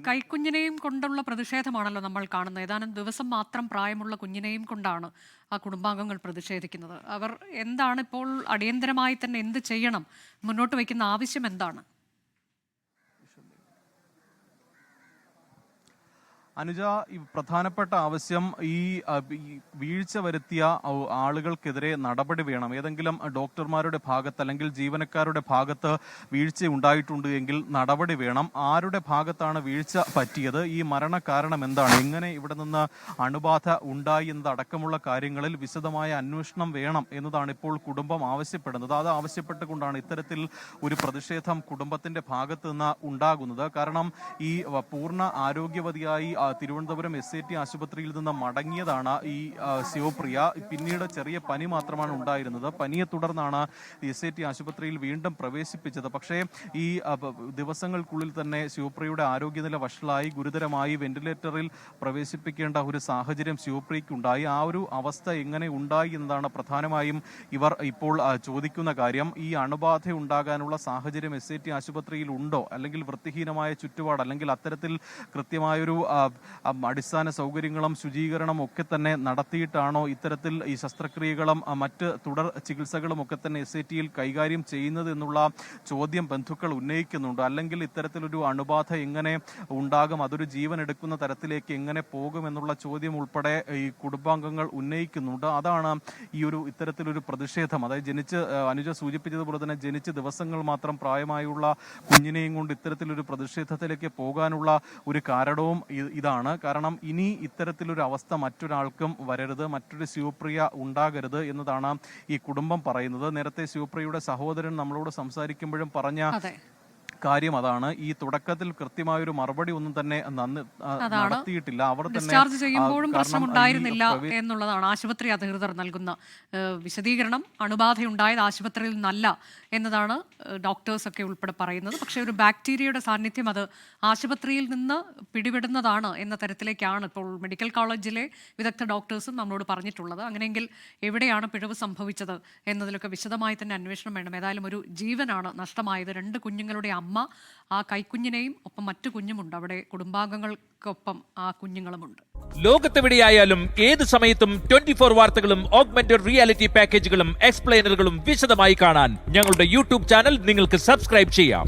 കൈക്കുഞ്ഞിനെയും കൊണ്ടുള്ള പ്രതിഷേധമാണല്ലോ നമ്മൾ കാണുന്നത്. ഏതാനും ദിവസം മാത്രം പ്രായമുള്ള കുഞ്ഞിനെയും കൊണ്ടാണ് ആ കുടുംബാംഗങ്ങൾ പ്രതിഷേധിക്കുന്നത്. അവർ എന്താണ് ഇപ്പോൾ അടിയന്തരമായി തന്നെ എന്ത് ചെയ്യണം, മുന്നോട്ട് വയ്ക്കുന്ന ആവശ്യം എന്താണ്? അനുജ, ഈ പ്രധാനപ്പെട്ട ആവശ്യം ഈ വീഴ്ച വരുത്തിയ ആളുകൾക്കെതിരെ നടപടി വേണം. ഏതെങ്കിലും ഡോക്ടർമാരുടെ ഭാഗത്ത് അല്ലെങ്കിൽ ജീവനക്കാരുടെ ഭാഗത്ത് വീഴ്ച ഉണ്ടായിട്ടുണ്ട് എങ്കിൽ നടപടി വേണം. ആരുടെ ഭാഗത്താണ് വീഴ്ച പറ്റിയത്, ഈ മരണകാരണം എന്താണ്, എങ്ങനെ ഇവിടെ നിന്ന് അണുബാധ ഉണ്ടായി എന്നതടക്കമുള്ള കാര്യങ്ങളിൽ വിശദമായ അന്വേഷണം വേണം എന്നതാണ് ഇപ്പോൾ കുടുംബം ആവശ്യപ്പെടുന്നത്. അത് ആവശ്യപ്പെട്ടുകൊണ്ടാണ് ഇത്തരത്തിൽ ഒരു പ്രതിഷേധം കുടുംബത്തിന്റെ ഭാഗത്ത് നിന്ന് ഉണ്ടാകുന്നത്. കാരണം ഈ പൂർണ്ണ ആരോഗ്യവതിയായി തിരുവനന്തപുരം SAT ആശുപത്രിയിൽ നിന്ന് മടങ്ങിയതാണ് ഈ ശിവപ്രിയ. പിന്നീട് ചെറിയ പനി മാത്രമാണ് ഉണ്ടായിരുന്നത്. പനിയെ തുടർന്നാണ് SAT ആശുപത്രിയിൽ വീണ്ടും പ്രവേശിപ്പിച്ചത്. പക്ഷേ ഈ ദിവസങ്ങൾക്കുള്ളിൽ തന്നെ ശിവപ്രിയയുടെ ആരോഗ്യനില വഷളായി ഗുരുതരമായി വെന്റിലേറ്ററിൽ പ്രവേശിപ്പിക്കേണ്ട ഒരു സാഹചര്യം ശിവപ്രിയയ്ക്കുണ്ടായി. ആ ഒരു അവസ്ഥ എങ്ങനെ ഉണ്ടായി എന്നതാണ് പ്രധാനമായും ഇവർ ഇപ്പോൾ ചോദിക്കുന്ന കാര്യം. ഈ അണുബാധ ഉണ്ടാകാനുള്ള സാഹചര്യം SAT ആശുപത്രിയിൽ ഉണ്ടോ, അല്ലെങ്കിൽ വൃത്തിഹീനമായ ചുറ്റുപാട്, അല്ലെങ്കിൽ അത്തരത്തിൽ കൃത്യമായൊരു അടിസ്ഥാന സൗകര്യങ്ങളും ശുചീകരണം ഒക്കെ തന്നെ നടത്തിയിട്ടാണോ ഇത്തരത്തിൽ ഈ ശസ്ത്രക്രിയകളും മറ്റ് തുടർ ചികിത്സകളും ഒക്കെ തന്നെ SATയിൽ കൈകാര്യം ചെയ്യുന്നത് എന്നുള്ള ചോദ്യം ബന്ധുക്കൾ ഉന്നയിക്കുന്നുണ്ട്. അല്ലെങ്കിൽ ഇത്തരത്തിലൊരു അണുബാധ എങ്ങനെ ഉണ്ടാകും, അതൊരു ജീവൻ എടുക്കുന്ന തരത്തിലേക്ക് എങ്ങനെ പോകും എന്നുള്ള ചോദ്യം ഉൾപ്പെടെ ഈ കുടുംബാംഗങ്ങൾ ഉന്നയിക്കുന്നുണ്ട്. അതാണ് ഈ ഒരു ഇത്തരത്തിലൊരു പ്രതിഷേധം. അതായത് അനുജ സൂചിപ്പിച്ചതുപോലെ തന്നെ ജനിച്ച് ദിവസങ്ങൾ മാത്രം പ്രായമായുള്ള കുഞ്ഞിനെയും കൊണ്ട് ഇത്തരത്തിലൊരു പ്രതിഷേധത്തിലേക്ക് പോകാനുള്ള ഒരു കാരണവും ഇതാണ്. കാരണം ഇനി ഇത്തരത്തിലൊരു അവസ്ഥ മറ്റൊരാൾക്കും വരരുത്, മറ്റൊരു ശിവപ്രിയ ഉണ്ടാകരുത് എന്നതാണ് ഈ കുടുംബം പറയുന്നത്. നേരത്തെ ശിവപ്രിയയുടെ സഹോദരൻ നമ്മളോട് സംസാരിക്കുമ്പോഴും പറഞ്ഞ കാര്യം അതാണ്. ഈ തുടക്കത്തിൽ കൃത്യമായൊരു മറുപടി ഒന്നും തന്നെ നടത്തിയിട്ടില്ല. അവർ ഡിസ്ചാർജ് ചെയ്യുമ്പോഴും പ്രശ്നമുണ്ടായിരുന്നില്ല എന്നുള്ളതാണ് ആശുപത്രി അധികൃതർ നൽകുന്ന വിശദീകരണം. അണുബാധയുണ്ടായത് ആശുപത്രിയിൽ നിന്നല്ല എന്നതാണ് ഡോക്ടേഴ്സ് ഒക്കെ ഉൾപ്പെടെ പറയുന്നത്. പക്ഷേ ഒരു ബാക്ടീരിയയുടെ സാന്നിധ്യം അത് ആശുപത്രിയിൽ നിന്ന് പിടിപെടുന്നതാണ് എന്ന തരത്തിലേക്കാണ് ഇപ്പോൾ മെഡിക്കൽ കോളേജിലെ വിദഗ്ധ ഡോക്ടേഴ്സും നമ്മളോട് പറഞ്ഞിട്ടുള്ളത്. അങ്ങനെയെങ്കിൽ എവിടെയാണ് പിഴവ് സംഭവിച്ചത് എന്നതിലൊക്കെ വിശദമായി തന്നെ അന്വേഷണം വേണം. ഏതായാലും ഒരു ജീവനാണ് നഷ്ടമായത്. 2 കുഞ്ഞുങ്ങളുടെ അമ്മ ആ കൈക്കുഞ്ഞിനെയും ഒപ്പം മറ്റു കുഞ്ഞുമുണ്ട്. അവിടെ കുടുംബാംഗങ്ങൾക്കൊപ്പം ആ കുഞ്ഞുങ്ങളുമുണ്ട്. ലോകത്തെവിടെയായാലും ഏത് സമയത്തും 24 വാർത്തകളും ഓഗ്മെന്റഡ് റിയാലിറ്റി പാക്കേജുകളും എക്സ്പ്ലെയിനറുകളും വിശദമായി കാണാൻ ഞങ്ങളുടെ YouTube ചാനൽ നിങ്ങൾക്ക് സബ്സ്ക്രൈബ് ചെയ്യാം.